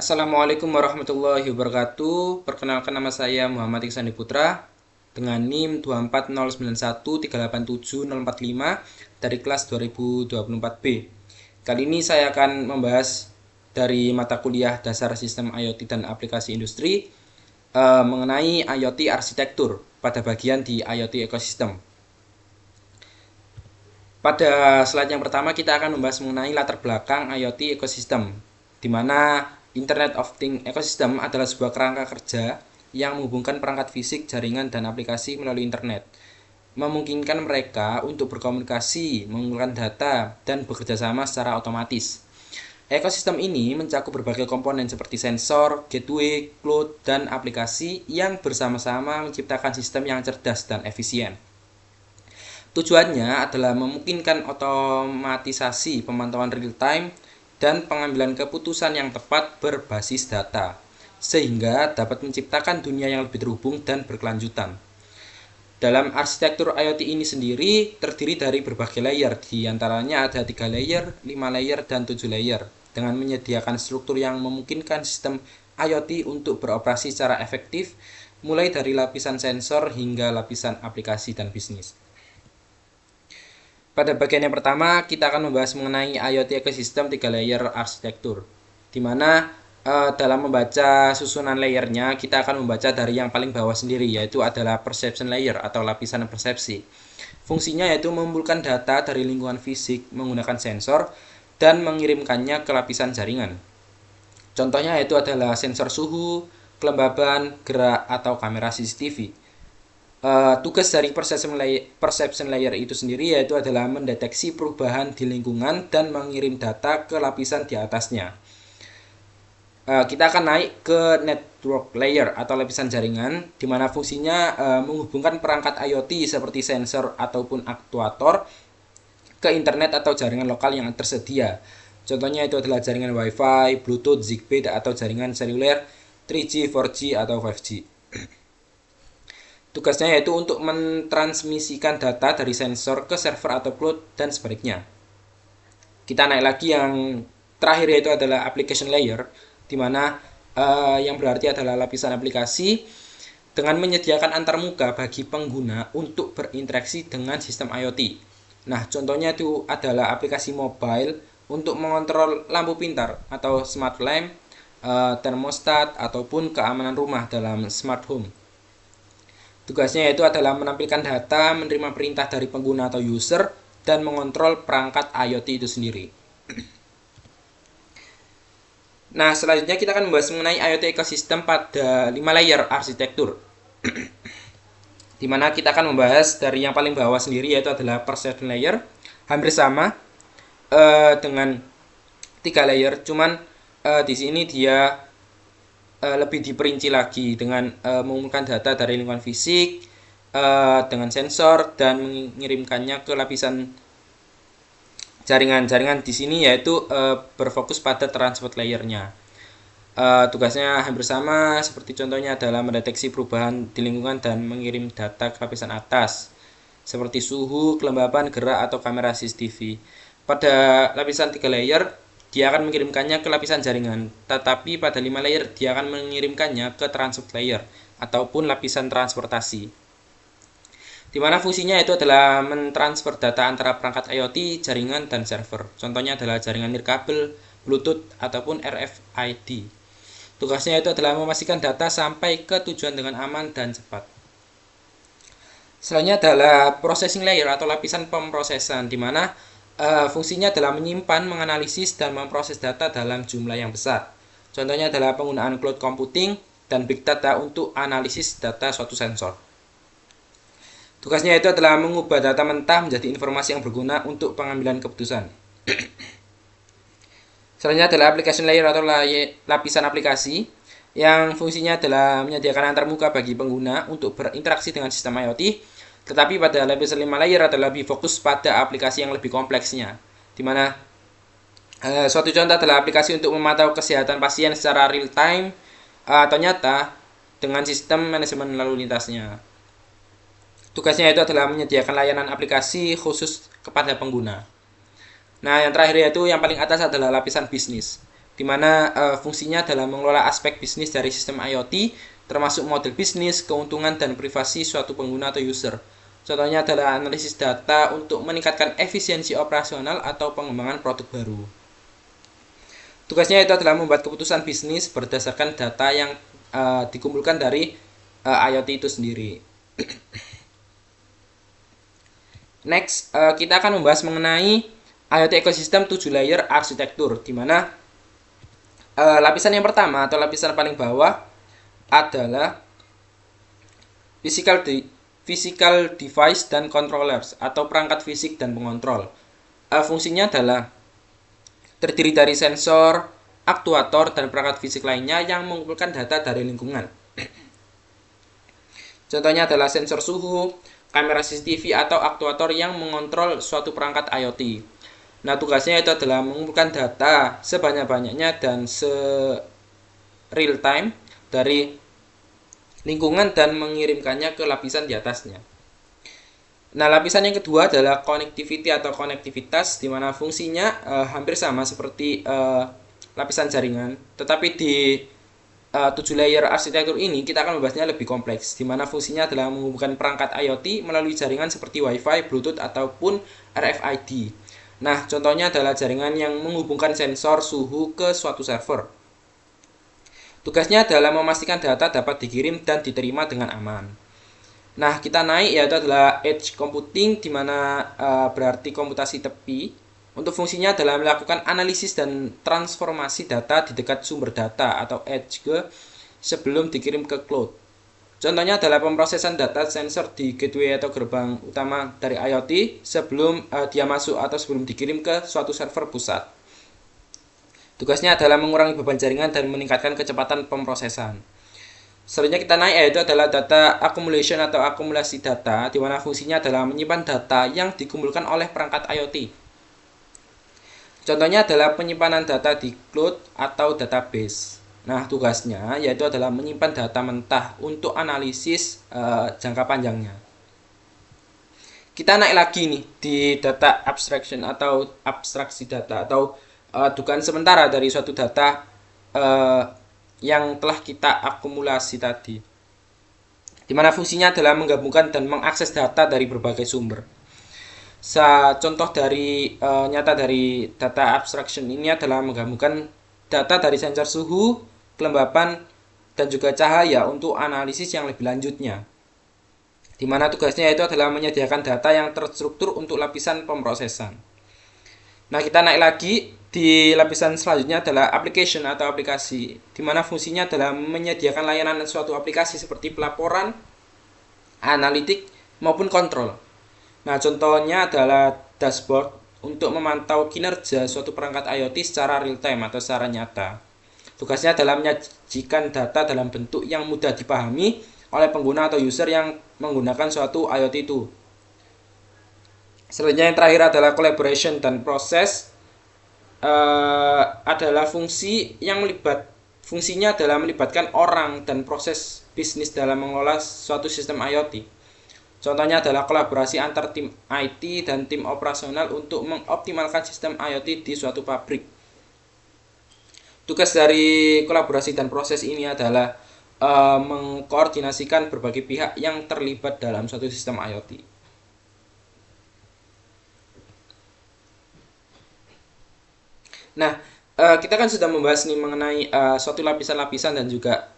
Assalamualaikum warahmatullahi wabarakatuh. Perkenalkan, nama saya Muhammad Iksan Putra dengan NIM 24013837045 dari kelas 2024B. Kali ini saya akan membahas dari mata kuliah Dasar Sistem IoT dan Aplikasi Industri mengenai IoT Arsitektur pada bagian di IoT Ekosistem. Pada slide yang pertama kita akan membahas mengenai latar belakang IoT ekosistem, di mana Internet of Things Ecosystem adalah sebuah kerangka kerja yang menghubungkan perangkat fisik, jaringan, dan aplikasi melalui internet, memungkinkan mereka untuk berkomunikasi, mengumpulkan data, dan bekerja sama secara otomatis. Ekosistem ini mencakup berbagai komponen seperti sensor, gateway, cloud, dan aplikasi yang bersama-sama menciptakan sistem yang cerdas dan efisien. Tujuannya adalah memungkinkan otomatisasi pemantauan real-time dan pengambilan keputusan yang tepat berbasis data, sehingga dapat menciptakan dunia yang lebih terhubung dan berkelanjutan. Dalam arsitektur IoT ini sendiri terdiri dari berbagai layer, di antaranya ada 3 layer, 5 layer, dan 7 layer, dengan menyediakan struktur yang memungkinkan sistem IoT untuk beroperasi secara efektif, mulai dari lapisan sensor hingga lapisan aplikasi dan bisnis. Pada bagian yang pertama, kita akan membahas mengenai IoT Ecosystem 3 layer arsitektur, di mana dalam membaca susunan layernya, kita akan membaca dari yang paling bawah sendiri, yaitu adalah perception layer atau lapisan persepsi. Fungsinya yaitu mengumpulkan data dari lingkungan fisik menggunakan sensor dan mengirimkannya ke lapisan jaringan. Contohnya yaitu adalah sensor suhu, kelembaban, gerak, atau kamera CCTV. Tugas dari perception layer itu sendiri yaitu adalah mendeteksi perubahan di lingkungan dan mengirim data ke lapisan di atasnya. Kita akan naik ke network layer atau lapisan jaringan, di mana fungsinya menghubungkan perangkat IoT seperti sensor ataupun aktuator ke internet atau jaringan lokal yang tersedia. Contohnya itu adalah jaringan Wi-Fi, Bluetooth, Zigbee, atau jaringan seluler 3G, 4G, atau 5G. Tugasnya yaitu untuk mentransmisikan data dari sensor ke server atau cloud dan sebaliknya. Kita naik lagi yang terakhir yaitu adalah application layer, di mana yang berarti adalah lapisan aplikasi dengan menyediakan antarmuka bagi pengguna untuk berinteraksi dengan sistem IoT. Nah, contohnya itu adalah aplikasi mobile untuk mengontrol lampu pintar atau smart lamp, termostat, ataupun keamanan rumah dalam smart home. Tugasnya yaitu adalah menampilkan data, menerima perintah dari pengguna atau user, dan mengontrol perangkat IoT itu sendiri. Nah, selanjutnya kita akan membahas mengenai IoT ekosistem pada 5 layer arsitektur. Di mana kita akan membahas dari yang paling bawah sendiri yaitu adalah perception layer, hampir sama dengan 3 layer, cuman di sini dia lebih diperinci lagi dengan mengumpulkan data dari lingkungan fisik dengan sensor dan mengirimkannya ke lapisan jaringan. Jaringan di sini yaitu berfokus pada transport layernya. Tugasnya hampir sama, seperti contohnya adalah mendeteksi perubahan di lingkungan dan mengirim data ke lapisan atas, seperti suhu, kelembaban, gerak, atau kamera CCTV. Pada lapisan 3 layer, dia akan mengirimkannya ke lapisan jaringan, tetapi pada 5 layer dia akan mengirimkannya ke transport layer ataupun lapisan transportasi, di mana fungsinya itu adalah mentransfer data antara perangkat IoT, jaringan, dan server. Contohnya adalah jaringan nirkabel, Bluetooth, ataupun RFID. Tugasnya itu adalah memastikan data sampai ke tujuan dengan aman dan cepat. Selanjutnya adalah processing layer atau lapisan pemrosesan, di mana fungsinya adalah menyimpan, menganalisis, dan memproses data dalam jumlah yang besar. Contohnya adalah penggunaan cloud computing dan big data untuk analisis data suatu sensor. Tugasnya itu adalah mengubah data mentah menjadi informasi yang berguna untuk pengambilan keputusan. Selanjutnya adalah application layer atau lapisan aplikasi, yang fungsinya adalah menyediakan antarmuka bagi pengguna untuk berinteraksi dengan sistem IoT. Tetapi pada lapisan 5 layer adalah lebih fokus pada aplikasi yang lebih kompleksnya, di mana suatu contoh adalah aplikasi untuk memantau kesehatan pasien secara real time atau nyata dengan sistem manajemen lalu lintasnya. Tugasnya itu adalah menyediakan layanan aplikasi khusus kepada pengguna. Nah, yang terakhir yaitu yang paling atas adalah lapisan bisnis, di mana fungsinya adalah mengelola aspek bisnis dari sistem IoT, termasuk model bisnis, keuntungan, dan privasi suatu pengguna atau user. Contohnya adalah analisis data untuk meningkatkan efisiensi operasional atau pengembangan produk baru. Tugasnya itu adalah membuat keputusan bisnis berdasarkan data yang dikumpulkan dari IoT itu sendiri. Next, kita akan membahas mengenai IoT ekosistem 7 layer arsitektur, di mana lapisan yang pertama atau lapisan paling bawah adalah physical device dan controllers atau perangkat fisik dan pengontrol. Fungsinya adalah terdiri dari sensor, aktuator, dan perangkat fisik lainnya yang mengumpulkan data dari lingkungan. Contohnya adalah sensor suhu, kamera CCTV, atau aktuator yang mengontrol suatu perangkat IoT. Nah, tugasnya itu adalah mengumpulkan data sebanyak-banyaknya dan real time dari lingkungan dan mengirimkannya ke lapisan di atasnya. Nah, lapisan yang kedua adalah connectivity atau konektivitas, di mana fungsinya hampir sama seperti lapisan jaringan, tetapi di 7 layer arsitektur ini kita akan membahasnya lebih kompleks, di mana fungsinya adalah menghubungkan perangkat IoT melalui jaringan seperti Wi-Fi, Bluetooth, ataupun RFID. Nah, contohnya adalah jaringan yang menghubungkan sensor suhu ke suatu server. Tugasnya adalah memastikan data dapat dikirim dan diterima dengan aman. Nah, kita naik yaitu adalah edge computing, di mana berarti komputasi tepi. Untuk fungsinya adalah melakukan analisis dan transformasi data di dekat sumber data atau edge sebelum dikirim ke cloud. Contohnya adalah pemrosesan data sensor di gateway atau gerbang utama dari IoT sebelum dia masuk atau sebelum dikirim ke suatu server pusat. Tugasnya adalah mengurangi beban jaringan dan meningkatkan kecepatan pemrosesan. Selanjutnya kita naik yaitu adalah data accumulation atau akumulasi data, di mana fungsinya adalah menyimpan data yang dikumpulkan oleh perangkat IoT. Contohnya adalah penyimpanan data di cloud atau database. Nah, tugasnya yaitu adalah menyimpan data mentah untuk analisis jangka panjangnya. Kita naik lagi nih di data abstraction atau abstraksi data atau dugaan sementara dari suatu data yang telah kita akumulasi tadi, di mana fungsinya adalah menggabungkan dan mengakses data dari berbagai sumber. Contoh dari nyata dari data abstraction ini adalah menggabungkan data dari sensor suhu, kelembapan, dan juga cahaya untuk analisis yang lebih lanjutnya, di mana tugasnya itu adalah menyediakan data yang terstruktur untuk lapisan pemrosesan. Nah, kita naik lagi di lapisan selanjutnya adalah application atau aplikasi, di mana fungsinya adalah menyediakan layanan suatu aplikasi seperti pelaporan, analitik, maupun kontrol. Nah, contohnya adalah dashboard untuk memantau kinerja suatu perangkat IoT secara real time atau secara nyata. Tugasnya adalah menyajikan data dalam bentuk yang mudah dipahami oleh pengguna atau user yang menggunakan suatu IoT itu. Selanjutnya yang terakhir adalah collaboration dan proses, adalah fungsinya adalah melibatkan orang dan proses bisnis dalam mengelola suatu sistem IoT. Contohnya adalah kolaborasi antar tim IT dan tim operasional untuk mengoptimalkan sistem IoT di suatu pabrik. Tugas dari kolaborasi dan proses ini adalah mengkoordinasikan berbagai pihak yang terlibat dalam suatu sistem IoT. Nah, kita kan sudah membahas nih mengenai suatu lapisan-lapisan dan juga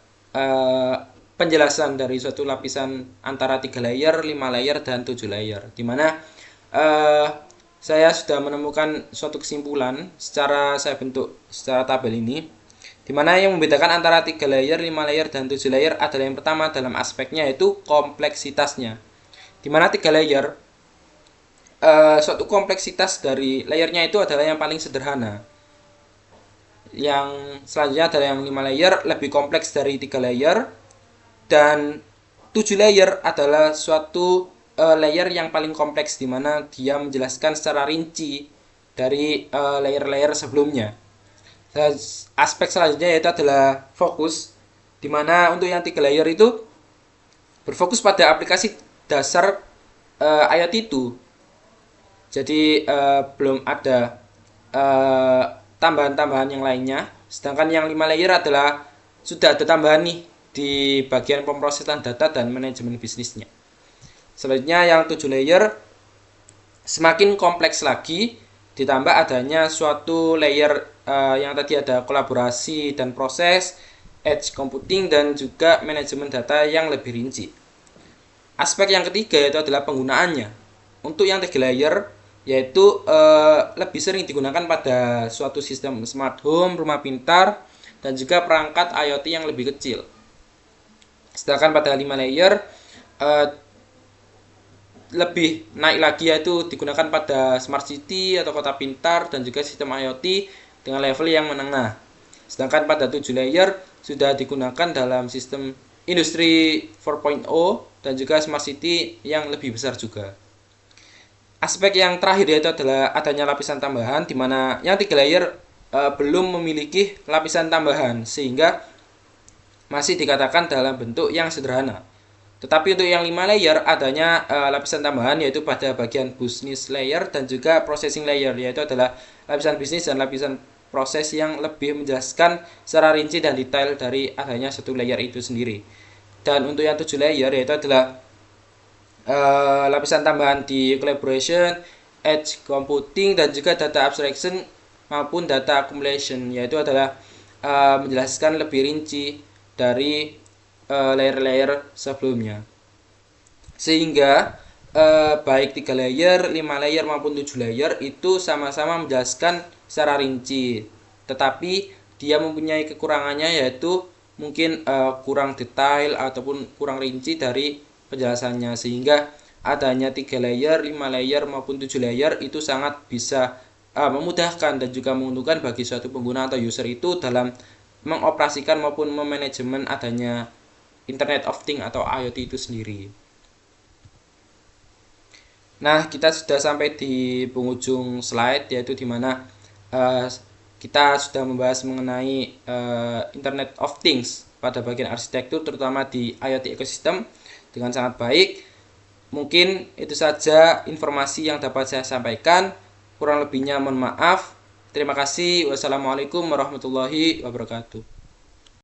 penjelasan dari suatu lapisan antara 3 layer, 5 layer, dan 7 layer, dimana saya sudah menemukan suatu kesimpulan secara saya bentuk secara tabel ini, dimana yang membedakan antara 3 layer, 5 layer, dan 7 layer adalah yang pertama dalam aspeknya yaitu kompleksitasnya, dimana 3 layer suatu kompleksitas dari layernya itu adalah yang paling sederhana. Yang selanjutnya adalah yang 5 layer lebih kompleks dari 3 layer, dan 7 layer adalah suatu layer yang paling kompleks, di mana dia menjelaskan secara rinci dari layer-layer sebelumnya. Dan aspek selanjutnya yaitu adalah fokus, di mana untuk yang 3 layer itu berfokus pada aplikasi dasar IoT itu. Jadi belum ada tambahan-tambahan yang lainnya Sedangkan yang 5 layer adalah sudah ada tambahan nih di bagian pemrosesan data dan manajemen bisnisnya. Selanjutnya yang 7 layer semakin kompleks lagi, ditambah adanya suatu layer yang tadi ada kolaborasi dan proses, edge computing, dan juga manajemen data yang lebih rinci. Aspek yang ketiga yaitu adalah penggunaannya. Untuk yang 3 layer yaitu lebih sering digunakan pada suatu sistem smart home, rumah pintar, dan juga perangkat IoT yang lebih kecil. Sedangkan pada 5 layer lebih naik lagi yaitu digunakan pada smart city atau kota pintar dan juga sistem IoT dengan level yang menengah. Sedangkan pada 7 layer sudah digunakan dalam sistem industri 4.0 dan juga smart city yang lebih besar juga. Aspek yang terakhir yaitu adalah adanya lapisan tambahan, di mana yang 3 layer belum memiliki lapisan tambahan sehingga masih dikatakan dalam bentuk yang sederhana. Tetapi untuk yang 5 layer adanya lapisan tambahan yaitu pada bagian business layer dan juga processing layer, yaitu adalah lapisan bisnis dan lapisan proses yang lebih menjelaskan secara rinci dan detail dari adanya satu layer itu sendiri. Dan untuk yang 7 layer yaitu adalah lapisan tambahan di collaboration, edge computing, dan juga data abstraction maupun data accumulation, yaitu adalah menjelaskan lebih rinci dari layer-layer sebelumnya. Sehingga baik 3 layer, 5 layer maupun 7 layer itu sama-sama menjelaskan secara rinci, tetapi dia mempunyai kekurangannya yaitu mungkin kurang detail ataupun kurang rinci dari penjelasannya, sehingga adanya 3 layer, 5 layer maupun 7 layer itu sangat bisa memudahkan dan juga menguntungkan bagi suatu pengguna atau user itu dalam mengoperasikan maupun memanajemen adanya Internet of Things atau IoT itu sendiri. Nah, kita sudah sampai di penghujung slide, yaitu dimana kita sudah membahas mengenai Internet of Things pada bagian arsitektur, terutama di IoT ekosistem dengan sangat baik. Mungkin itu saja informasi yang dapat saya sampaikan. Kurang lebihnya mohon maaf. Terima kasih. Wassalamualaikum warahmatullahi wabarakatuh.